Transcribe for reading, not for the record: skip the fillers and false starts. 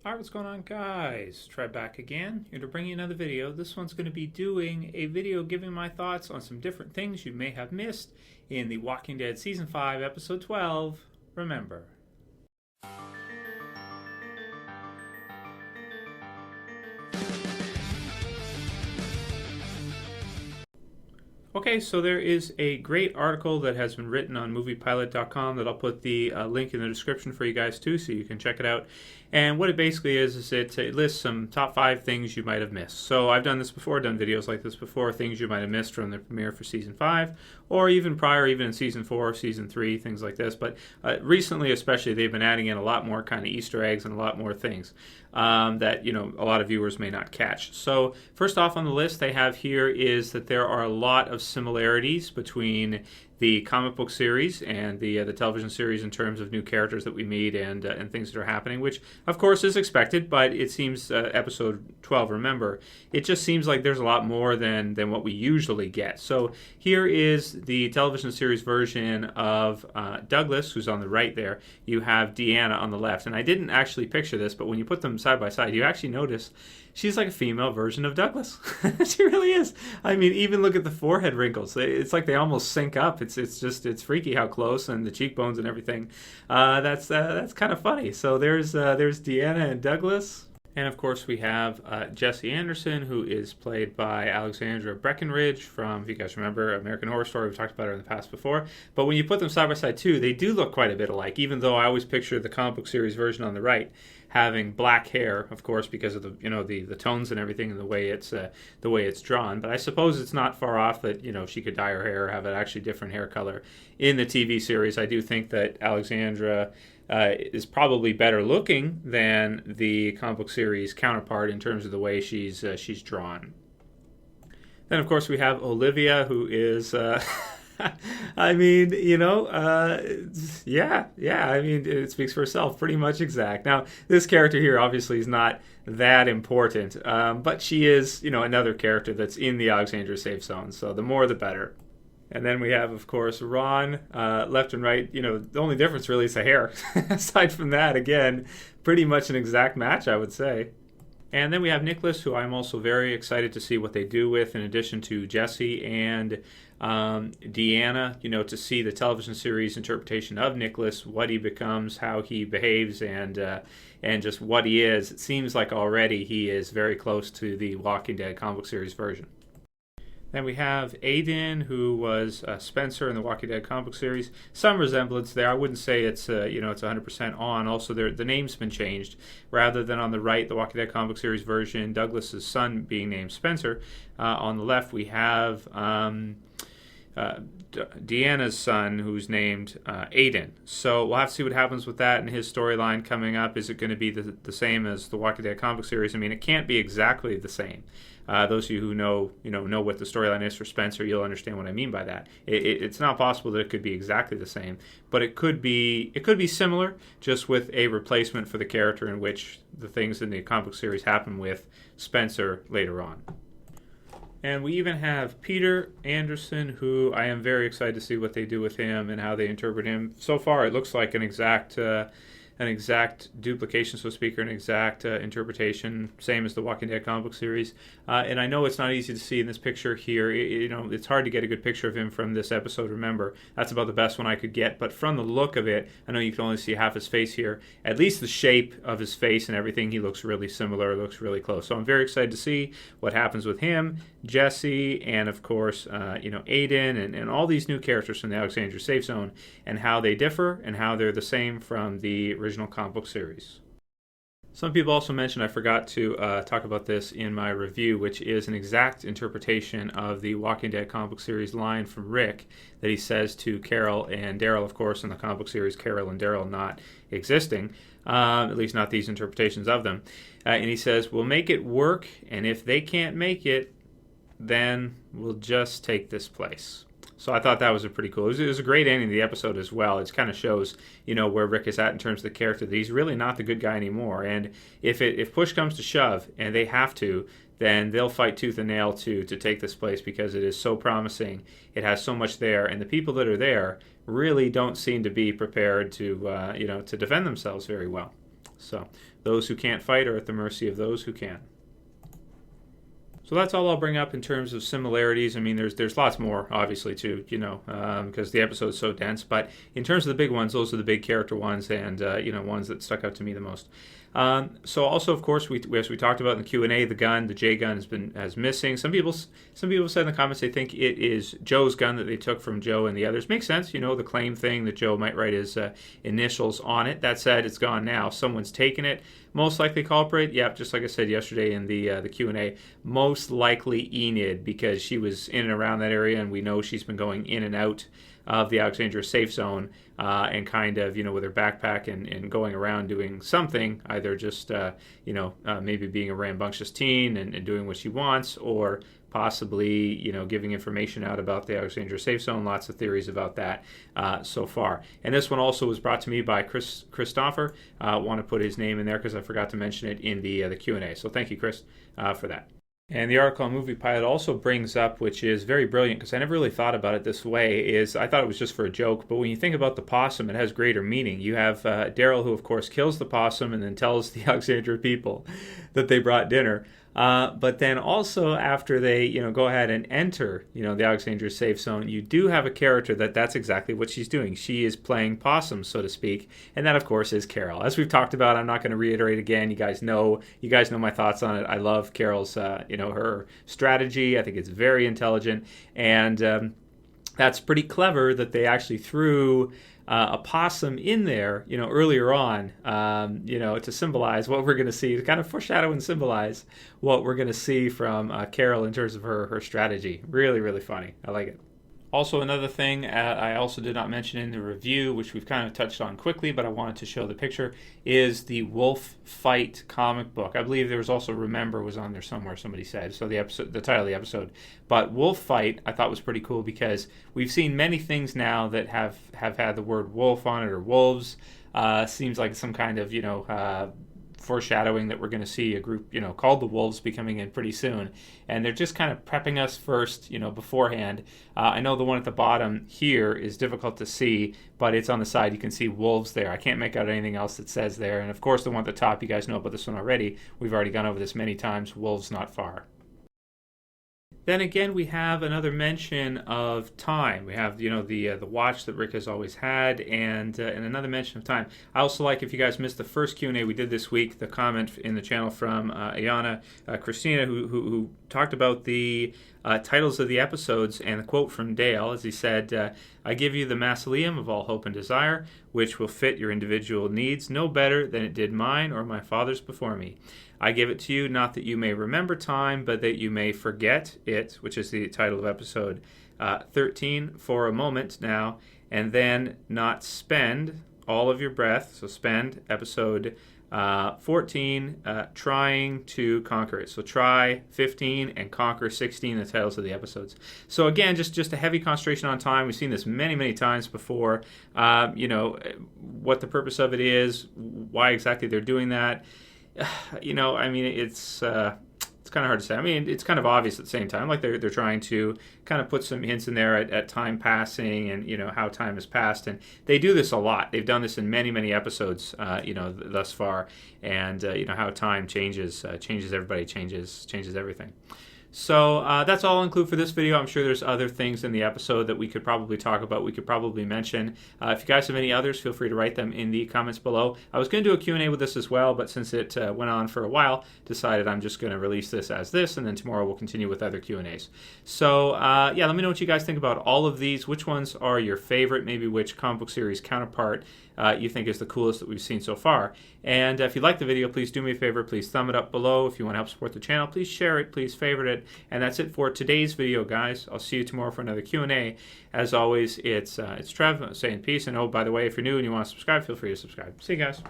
Alright, what's going on, guys? Trev back again, here to bring you another video. This one's going to be doing a video giving my thoughts on some different things you may have missed in The Walking Dead Season 5, Episode 12, Remember. Okay, so there is a great article that has been written on moviepilot.com that I'll put the link in the description for you guys too, so you can check it out. And what it basically is it lists some top 5 things you might have missed. So I've done this before, done videos like this before, things you might have missed from the premiere for Season 5, or even prior, even in Season 4, Season 3, things like this. But recently especially, they've been adding in a lot more kind of Easter eggs and a lot more things that, a lot of viewers may not catch. So first off on the list they have here is that there are a lot of similarities between the comic book series and the television series in terms of new characters that we meet and things that are happening, which of course is expected, but it seems episode 12, Remember, it just seems like there's a lot more than what we usually get. So here is the television series version of Douglas, who's on the right there. You have Deanna on the left, and I didn't actually picture this, but when you put them side by side, you actually notice she's like a female version of Douglas. She really is. I mean, even look at the forehead wrinkles. It's like they almost sync up. It's freaky how close, and the cheekbones and everything. That's kind of funny. So there's Deanna and Douglas. And of course we have Jessie Anderson, who is played by Alexandra Breckenridge from, if you guys remember, American Horror Story. We've talked about her in the past before. But when you put them side by side too, they do look quite a bit alike, even though I always picture the comic book series version on the right having black hair, of course, because of the tones and everything and the way it's drawn. But I suppose it's not far off that she could dye her hair or have an actually different hair color in the TV series. I do think that Alexandra is probably better looking than the comic book series counterpart in terms of the way she's drawn. Then, of course, we have Olivia, who is, I mean, yeah. I mean, it speaks for itself, pretty much exact. Now, this character here obviously is not that important, but she is, another character that's in the Alexandra safe zone. So the more, the better. And then we have, of course, Ron, left and right. The only difference really is the hair. Aside from that, again, pretty much an exact match, I would say. And then we have Nicholas, who I'm also very excited to see what they do with, in addition to Jessie and Deanna, to see the television series interpretation of Nicholas, what he becomes, how he behaves, and just what he is. It seems like already he is very close to the Walking Dead comic book series version. Then we have Aidan, who was Spencer in the Walking Dead comic book series. Some resemblance there. I wouldn't say it's 100% on. Also, the name's been changed. Rather than on the right, the Walking Dead comic book series version, Douglas's son being named Spencer. On the left, we have Deanna's son, who's named Aidan. So we'll have to see what happens with that and his storyline coming up. Is it going to be the same as the Walking Dead comic book series? I mean, it can't be exactly the same. Those of you who know what the storyline is for Spencer, you'll understand what I mean by that. It's not possible that it could be exactly the same, but it could be similar, just with a replacement for the character in which the things in the comic book series happen with Spencer later on. And we even have Peter Anderson, who I am very excited to see what they do with him and how they interpret him. So far, it looks like an exact duplication, so to speak, or an exact interpretation, same as the Walking Dead comic book series. And I know it's not easy to see in this picture here. It's hard to get a good picture of him from this episode. Remember, that's about the best one I could get. But from the look of it, I know you can only see half his face here. At least the shape of his face and everything, he looks really similar, looks really close. So I'm very excited to see what happens with him, Jessie, and of course, Aidan, and all these new characters from the Alexandria Safe Zone, and how they differ and how they're the same from the original comic book series. Some people also mentioned, I forgot to talk about this in my review, which is an exact interpretation of the Walking Dead comic book series line from Rick that he says to Carol and Daryl, of course, in the comic book series, Carol and Daryl not existing, at least not these interpretations of them. And he says, "We'll make it work, and if they can't make it, then we'll just take this place." So I thought that was a pretty cool. It was a great ending to the episode as well. It kind of shows, where Rick is at in terms of the character, that he's really not the good guy anymore. And if push comes to shove, and they have to, then they'll fight tooth and nail to take this place because it is so promising. It has so much there, and the people that are there really don't seem to be prepared to defend themselves very well. So those who can't fight are at the mercy of those who can. So that's all I'll bring up in terms of similarities. I mean, there's lots more, obviously, too, because the episode's so dense. But in terms of the big ones, those are the big character ones and, ones that stuck out to me the most. So also, of course, as we talked about in the Q&A, the gun, the J gun, has missing. Some people said in the comments they think it is Joe's gun that they took from Joe and the others. Makes sense, the claim thing that Joe might write his initials on it. That said, it's gone now. Someone's taken it. Most likely culprit, yep, just like I said yesterday in the Q&A, most likely Enid, because she was in and around that area, and we know she's been going in and out of the Alexandria safe zone and kind of, with her backpack and going around doing something, either just, maybe being a rambunctious teen and doing what she wants, or possibly, giving information out about the Alexandria safe zone. Lots of theories about that so far. And this one also was brought to me by Christopher. Want to put his name in there because I forgot to mention it in the Q&A. So thank you, Chris, for that. And the article on Movie Pilot also brings up, which is very brilliant because I never really thought about it this way, is I thought it was just for a joke, but when you think about the possum, it has greater meaning. You have Daryl, who of course kills the possum and then tells the Alexandria people that they brought dinner. But then also after they, go ahead and enter, the Alexandria safe zone, you do have a character that's exactly what she's doing. She is playing possum, so to speak, and that of course is Carol. As we've talked about, I'm not going to reiterate again. You guys know my thoughts on it. I love Carol's, her strategy. I think it's very intelligent, and that's pretty clever that they actually threw a possum in there, earlier on, to symbolize what we're going to see, to kind of foreshadow and symbolize what we're going to see from Carol in terms of her strategy. Really, really funny. I like it. Also, another thing I also did not mention in the review, which we've kind of touched on quickly, but I wanted to show the picture, is the Wolf Fight comic book. I believe there was also Remember was on there somewhere, somebody said. So the title of the episode. But Wolf Fight I thought was pretty cool because we've seen many things now that have had the word wolf on it, or wolves. Seems like some kind of, foreshadowing that we're going to see a group, called the Wolves be coming in pretty soon. And they're just kind of prepping us first, beforehand. I know the one at the bottom here is difficult to see, but it's on the side. You can see wolves there. I can't make out anything else that says there. And of course, the one at the top, you guys know about this one already. We've already gone over this many times. Wolves not far. Then again, we have another mention of time. We have, the watch that Rick has always had, and another mention of time. I also like, if you guys missed the first Q&A we did this week, the comment in the channel from Ayana, Christina, who talked about the titles of the episodes, and the quote from Dale, as he said, I give you the mausoleum of all hope and desire, which will fit your individual needs no better than it did mine or my father's before me. I give it to you not that you may remember time, but that you may forget it, which is the title of episode 13, for a moment now, and then not spend all of your breath. So spend episode 14 trying to conquer it. So try 15 and conquer 16, the titles of the episodes. So again, just a heavy concentration on time. We've seen this many, many times before. What the purpose of it is, why exactly they're doing that. It's kind of hard to say. I mean, it's kind of obvious at the same time. Like they're trying to kind of put some hints in there at time passing and, how time has passed. And they do this a lot. They've done this in many, many episodes, thus far. And, how time changes everybody, changes everything. So that's all I'll include for this video. I'm sure there's other things in the episode that we could probably talk about, we could probably mention. If you guys have any others, feel free to write them in the comments below. I was going to do a Q&A with this as well, but since it went on for a while, decided I'm just going to release this as this, and then tomorrow we'll continue with other Q&As. So let me know what you guys think about all of these. Which ones are your favorite? Maybe which comic book series counterpart you think is the coolest that we've seen so far. And if you like the video, please do me a favor. Please thumb it up below. If you want to help support the channel, please share it. Please favorite it. And that's it for today's video, guys. I'll see you tomorrow for another Q&A. As always, it's Trev saying peace. And oh, by the way, if you're new and you want to subscribe, feel free to subscribe. See you guys.